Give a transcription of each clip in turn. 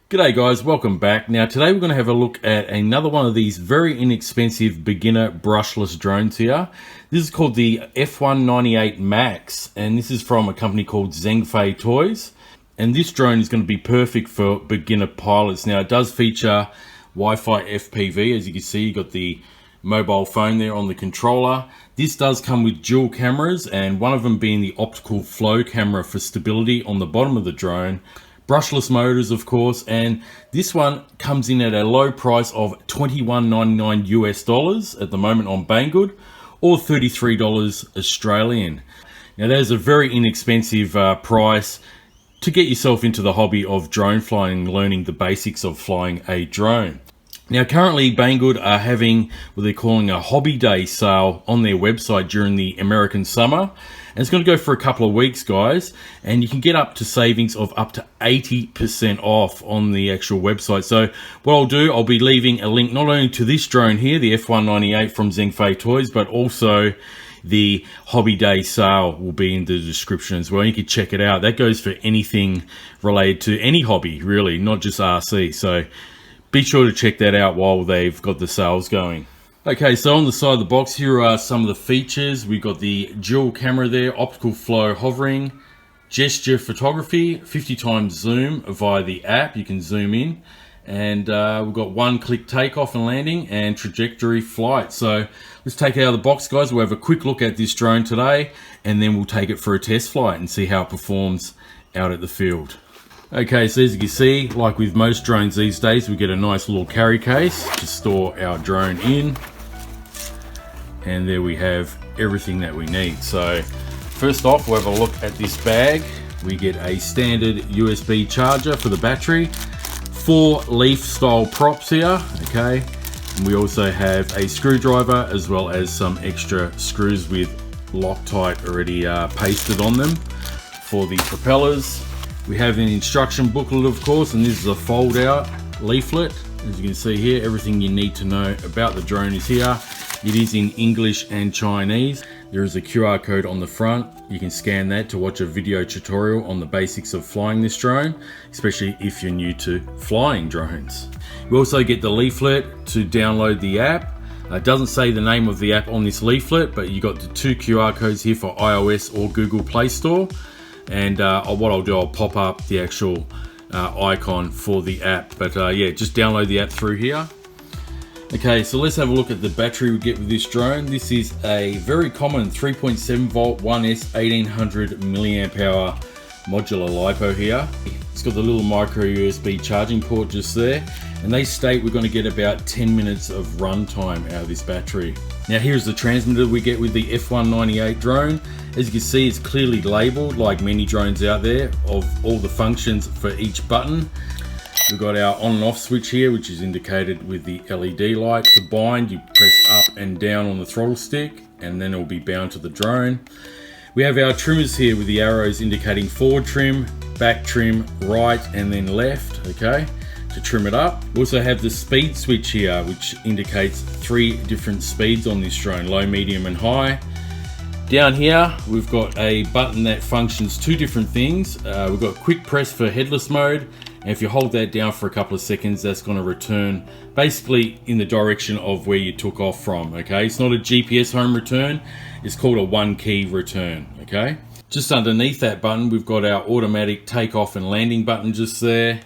G'day guys, welcome back. Now today we're going to have a look at another one of these very inexpensive beginner brushless drones here. This is called the F198 Max, and this is from a company called Zhengfei Toys. And this drone is going to be perfect for beginner pilots. Now it does feature Wi-Fi FPV. As you can see, you've got the mobile phone there on the controller. This does come with dual cameras, and one of them being the optical flow camera for stability on the bottom of the drone. Brushless motors, of course, and this one comes in at a low price of $21.99 US at the moment on Banggood, or $33 Australian. Now that is a very inexpensive price to get yourself into the hobby of drone flying and learning the basics of flying a drone. Now currently Banggood are having what they're calling a hobby day sale on their website during the American summer. And it's going to go for a couple of weeks, guys, and you can get up to savings of up to 80% off on the actual website. So what I'll do, I'll be leaving a link not only to this drone here, the F198 from Zhengfei Toys, but also the hobby day sale will be in the description as well. You can check it out. That goes for anything related to any hobby, really, not just RC. So be sure to check that out while they've got the sales going. Okay, so on the side of the box, here are some of the features. We've got the dual camera there, optical flow hovering, gesture photography, 50 times zoom via the app. You can zoom in. And we've got one-click takeoff and landing and trajectory flight. So let's take it out of the box, guys. We'll have a quick look at this drone today, and then we'll take it for a test flight and see how it performs out at the field. Okay, so as you can see, like with most drones these days, we get a nice little carry case to store our drone in. And there we have everything that we need. So first off, we'll have a look at this bag. We get a standard USB charger for the battery, 4 leaf style props here, okay? And we also have a screwdriver as well as some extra screws with Loctite already pasted on them for the propellers. We have an instruction booklet, of course, and this is a fold out leaflet. As you can see here, everything you need to know about the drone is here. It is in English and Chinese. There is a QR code on the front. You can scan that to watch a video tutorial on the basics of flying this drone, especially if you're new to flying drones. We also get the leaflet to download the app. It doesn't say the name of the app on this leaflet, but you got the 2 QR codes here for iOS or Google Play Store. And what I'll do, I'll pop up the actual icon for the app. But yeah, just download the app through here. Okay, so let's have a look at the battery we get with this drone. This is a very common 3.7 volt 1S 1800 milliamp hour modular LiPo here. It's got the little micro USB charging port just there, and they state we're going to get about 10 minutes of runtime out of this battery. Now here's the transmitter we get with the F198 drone. As you can see, it's clearly labeled, like many drones out there, of all the functions for each button. We've got our on and off switch here, which is indicated with the LED light. To bind, you press up and down on the throttle stick, and then it will be bound to the drone. We have our trimmers here with the arrows indicating forward trim, back trim, right, and then left, okay, to trim it up. We also have the speed switch here, which indicates 3 different speeds on this drone, low, medium, and high. Down here, we've got a button that functions 2 different things. We've got quick press for headless mode. And if you hold that down for a couple of seconds, that's going to return basically in the direction of where you took off from, okay? It's not a GPS home return, it's called a 1-key return, okay? Just underneath that button, we've got our automatic takeoff and landing button just there.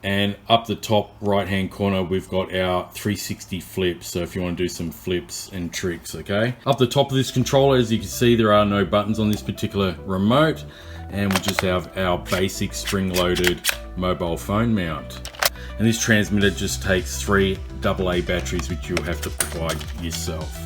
And up the top right-hand corner, we've got our 360 flips. So if you want to do some flips and tricks, okay? Up the top of this controller, as you can see, there are no buttons on this particular remote. And we just have our basic spring-loaded mobile phone mount. And this transmitter just takes 3 AA batteries, which you'll have to provide yourself.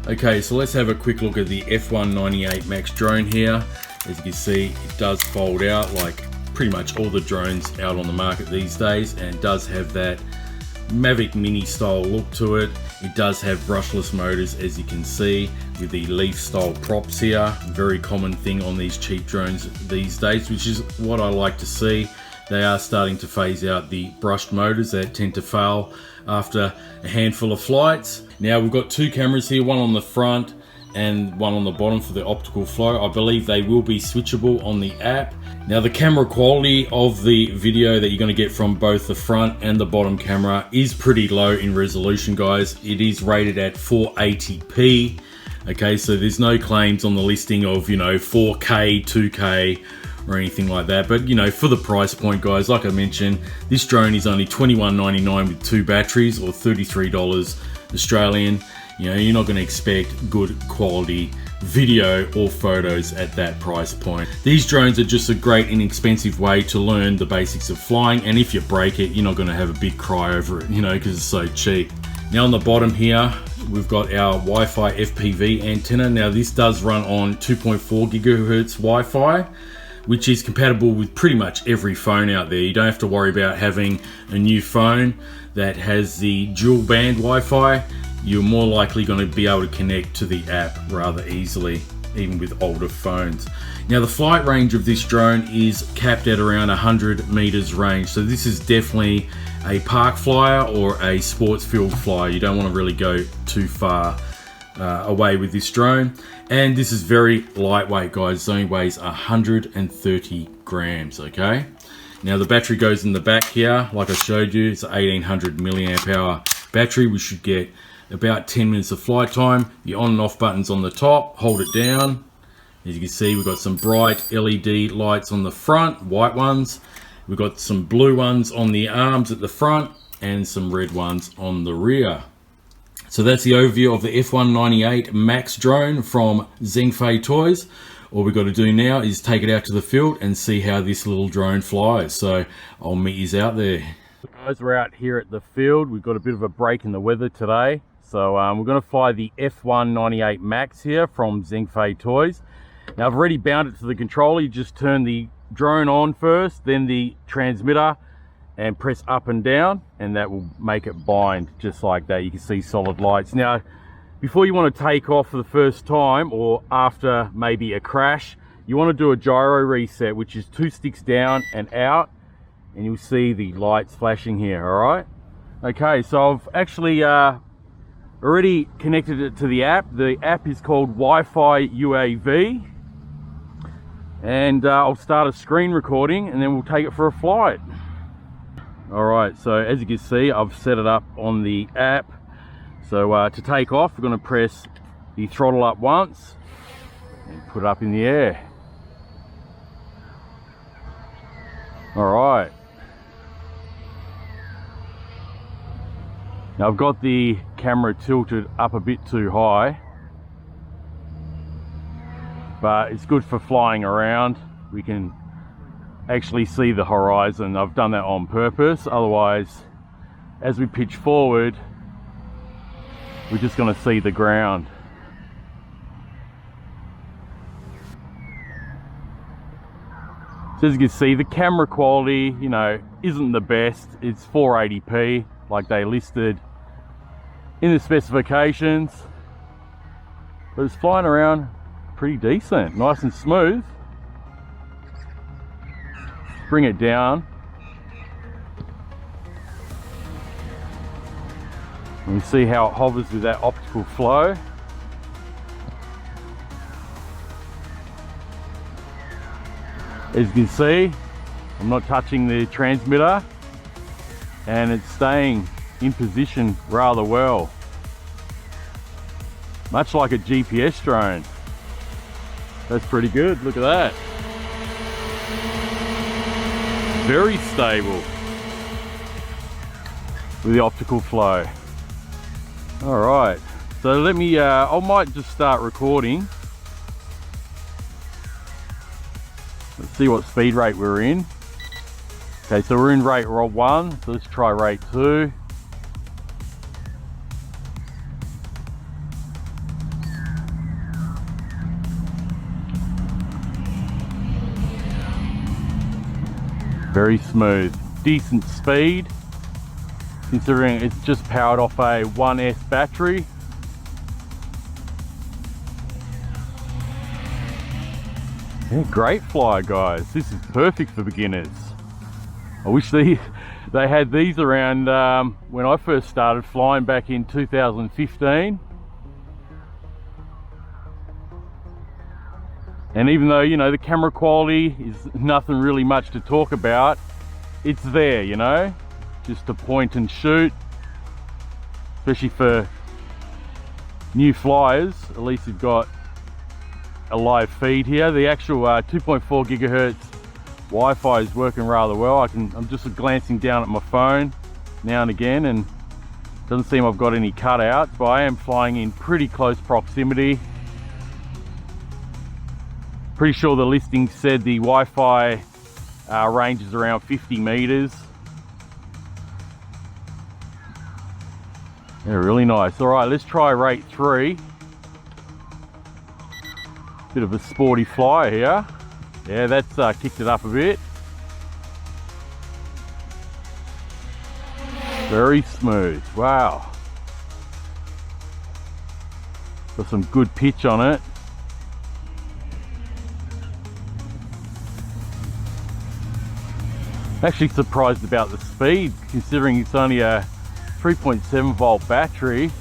Okay, so let's have a quick look at the F198 Max drone here. As you can see, it does fold out like pretty much all the drones out on the market these days, and it does have that Mavic Mini style look to it. It does have brushless motors, as you can see, with the leaf style props here. Very common thing on these cheap drones these days, which is what I like to see. They are starting to phase out the brushed motors that tend to fail after a handful of flights. Now we've got 2 cameras here, one on the front and one on the bottom for the optical flow. I believe they will be switchable on the app. Now the camera quality of the video that you're going to get from both the front and the bottom camera is pretty low in resolution, guys. It is rated at 480p. Okay, so there's no claims on the listing of, you know, 4K, 2K or anything like that. But, you know, for the price point, guys, like I mentioned, this drone is only $21.99 with 2 batteries, or $33 Australian. You know, you're not going to expect good quality video or photos at that price point. These drones are just a great inexpensive way to learn the basics of flying, and if you break it, you're not going to have a big cry over it, you know, because it's so cheap. Now on the bottom here, we've got our Wi-Fi FPV antenna. Now this does run on 2.4 gigahertz Wi-Fi, which is compatible with pretty much every phone out there. You don't have to worry about having a new phone that has the dual band Wi-Fi. You're more likely going to be able to connect to the app rather easily, even with older phones. Now the flight range of this drone is capped at around 100 meters range. So this is definitely a park flyer or a sports field flyer. You don't want to really go too far away with this drone. And this is very lightweight, guys. It only weighs 130 grams, okay? Now the battery goes in the back here. Like I showed you, it's an 1800 milliamp hour battery. We should get about 10 minutes of flight time. The on and off buttons on the top, hold it down. As you can see, we've got some bright LED lights on the front, white ones. We've got some blue ones on the arms at the front and some red ones on the rear. So that's the overview of the F198 Max drone from Zhengfei Toys. All we've got to do now is take it out to the field and see how this little drone flies. So I'll meet you out there. Guys, we're out here at the field. We've got a bit of a break in the weather today. So we're going to fly the F198 Max here from Zhengfei Toys. Now I've already bound it to the controller. You just turn the drone on first, then the transmitter, and press up and down, and that will make it bind just like that. You can see solid lights. Now before you want to take off for the first time, or after maybe a crash, you want to do a gyro reset, which is 2 sticks down and out, and you'll see the lights flashing here. All right, okay, so I've actually already connected it to the app. The app is called Wi-Fi UAV, and I'll start a screen recording and then we'll take it for a flight. All right, so as you can see, I've set it up on the app. So to take off, we're going to press the throttle up once and put it up in the air. All right. Now I've got the camera tilted up a bit too high, but it's good for flying around. We can actually see the horizon. I've done that on purpose. Otherwise, as we pitch forward, we're just going to see the ground. So as you can see, the camera quality, you know, isn't the best. It's 480p like they listed in the specifications, but it's flying around pretty decent, nice and smooth. Bring it down. And you see how it hovers with that optical flow. As you can see, I'm not touching the transmitter, and it's staying in position rather well. Much like a GPS drone. That's pretty good, look at that. Very stable with the optical flow. All right, so let me, I might just start recording. Let's see what speed rate we're in. Okay, so we're in rate 1, so let's try rate 2. Very smooth, decent speed, considering it's just powered off a 1S battery. Yeah, great fly, guys. This is perfect for beginners. I wish they had these around when I first started flying back in 2015. And even though, you know, the camera quality is nothing really much to talk about, it's there, you know, just to point and shoot, especially for new flyers. At least you've got a live feed here. The actual 2.4 gigahertz Wi-Fi is working rather well. I'm just glancing down at my phone now and again, and it doesn't seem I've got any cutouts, but I am flying in pretty close proximity. Pretty sure the listing said the Wi-Fi range is around 50 meters. Yeah, really nice. All right, let's try rate 3. Bit of a sporty flyer here. Yeah, that's kicked it up a bit. Very smooth. Wow. Got some good pitch on it. Actually surprised about the speed, considering it's only a 3.7 volt battery.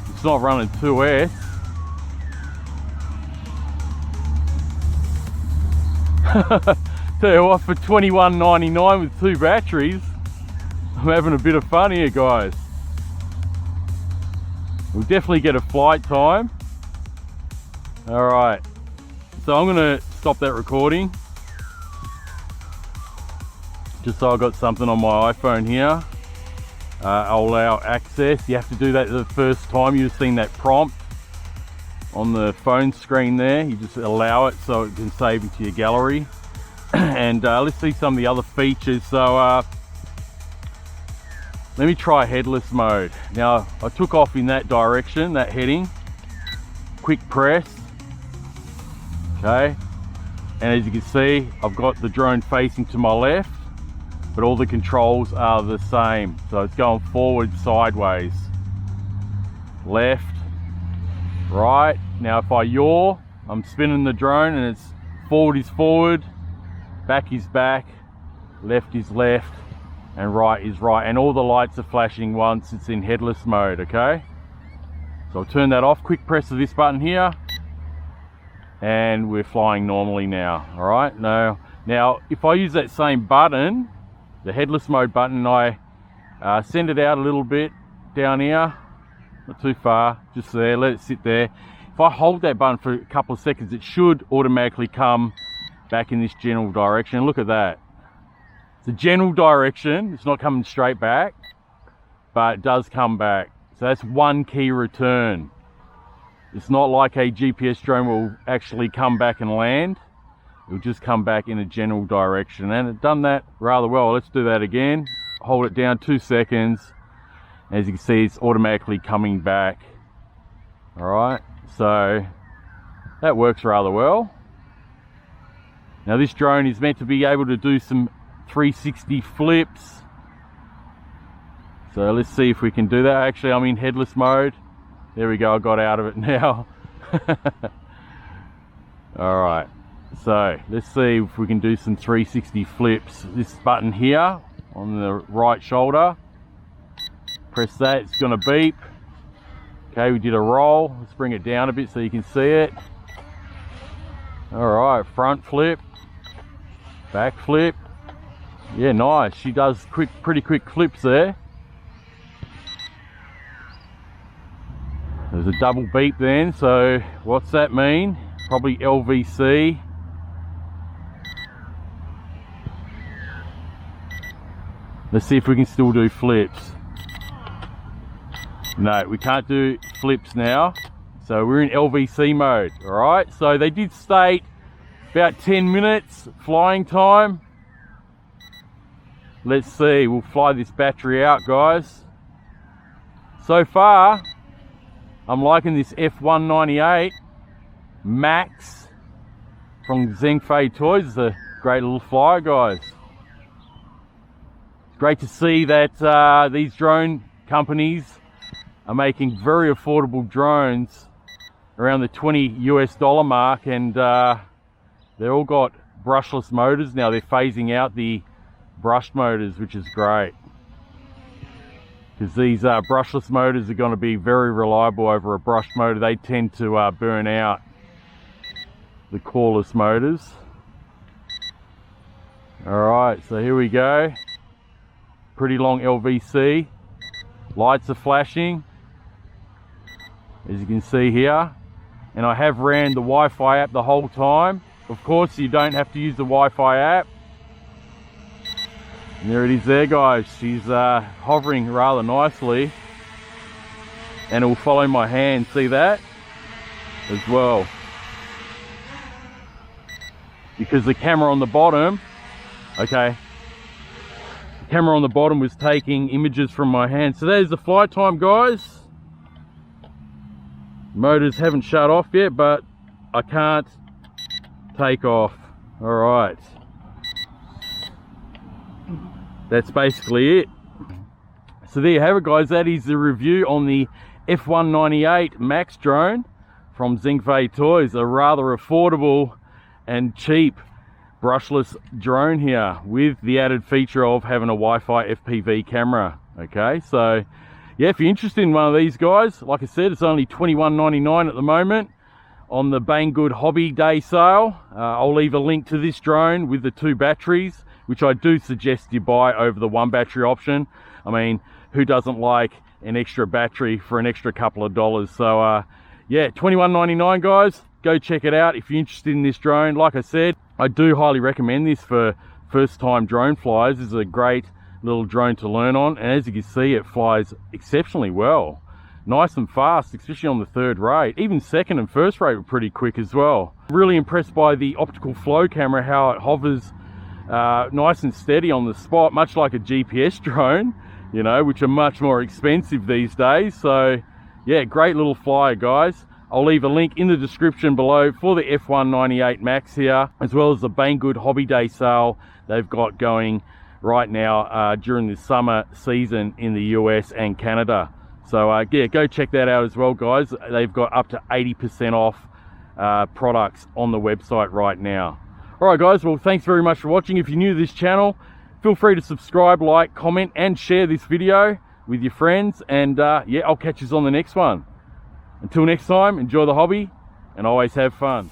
It's not running 2S. Tell you what, for $21.99 with 2 batteries, I'm having a bit of fun here, guys. We'll definitely get a flight time. All right, so I'm gonna stop that recording, just so I got something on my iPhone here. I'll allow access. You have to do that the first time. You've seen that prompt on the phone screen there. You just allow it so it can save into your gallery. And let's see some of the other features. So let me try headless mode. Now I took off in that direction, that heading. Quick press. Okay. And as you can see, I've got the drone facing to my left, but all the controls are the same. So it's going forward, sideways, left, right. Now if I yaw, I'm spinning the drone, and it's forward is forward, back is back, left is left, and right is right. And all the lights are flashing once it's in headless mode, okay? So I'll turn that off. Quick press of this button here, and we're flying normally now. All right, now if I use that same button, the headless mode button, I send it out a little bit down here, not too far, just there, let it sit there. If I hold that button for a couple of seconds, it should automatically come back in this general direction. Look at that. It's a general direction. It's not coming straight back, but it does come back. So that's one key return. It's not like a GPS drone will actually come back and land. It'll just come back in a general direction, and it's done that rather well. Let's do that again. Hold it down 2 seconds. As you can see, it's automatically coming back. All right, so that works rather well. Now this drone is meant to be able to do some 360 flips. So let's see if we can do that. Actually, I'm in headless mode. There we go, I got out of it now. All right, so let's see if we can do some 360 flips. This button here on the right shoulder, press that, it's gonna beep. Okay, we did a roll. Let's bring it down a bit so you can see it. All right, front flip, back flip. Yeah, nice. She does pretty quick flips there. There's a double beep then, so what's that mean? Probably LVC. Let's see if we can still do flips. No, we can't do flips now. So we're in LVC mode, all right? So they did state about 10 minutes flying time. Let's see, we'll fly this battery out, guys. So far, I'm liking this F198 Max from Zhengfei Toys. It's a great little flyer, guys. It's great to see that these drone companies are making very affordable drones around the $20 US mark, and they're all got brushless motors now. They're phasing out the brushed motors, which is great, because these brushless motors are going to be very reliable over a brushed motor. They tend to burn out. the cordless motors. Alright, so here we go. Pretty long LVC. Lights are flashing, as you can see here. And I have ran the Wi-Fi app the whole time. Of course, you don't have to use the Wi-Fi app. And there it is there, guys. She's hovering rather nicely. And it will follow my hand, see that? As well. Because the camera on the bottom, okay, the camera on the bottom was taking images from my hand. So there's the flight time, guys. Motors haven't shut off yet, but I can't take off. All right. That's basically it. So there you have it, guys. That is the review on the F198 Max drone from Zingfei Toys. A rather affordable and cheap brushless drone here with the added feature of having a Wi-Fi FPV camera. Okay, so yeah, if you're interested in one of these, guys, like I said, it's only $21.99 at the moment on the Banggood Hobby Day sale. I'll leave a link to this drone with the 2 batteries, which I do suggest you buy over the 1 battery option. I mean, who doesn't like an extra battery for an extra couple of dollars? So yeah, $21.99, guys. Go check it out if you're interested in this drone. Like I said, I do highly recommend this for first time drone flyers. This is a great little drone to learn on, and as you can see, it flies exceptionally well. Nice and fast, especially on the 3rd rate. Even 2nd and 1st rate were pretty quick as well. Really impressed by the optical flow camera, how it hovers nice and steady on the spot, much like a GPS drone, you know, which are much more expensive these days. So yeah, great little flyer, guys. I'll leave a link in the description below for the F198 Max here, as well as the Banggood Hobby Day sale they've got going right now during the summer season in the US and Canada. So yeah, go check that out as well, guys. They've got up to 80% off products on the website right now. All right, guys, well, thanks very much for watching. If you're new to this channel, feel free to subscribe, like, comment, and share this video with your friends. And yeah, I'll catch you on the next one. Until next time, enjoy the hobby and always have fun.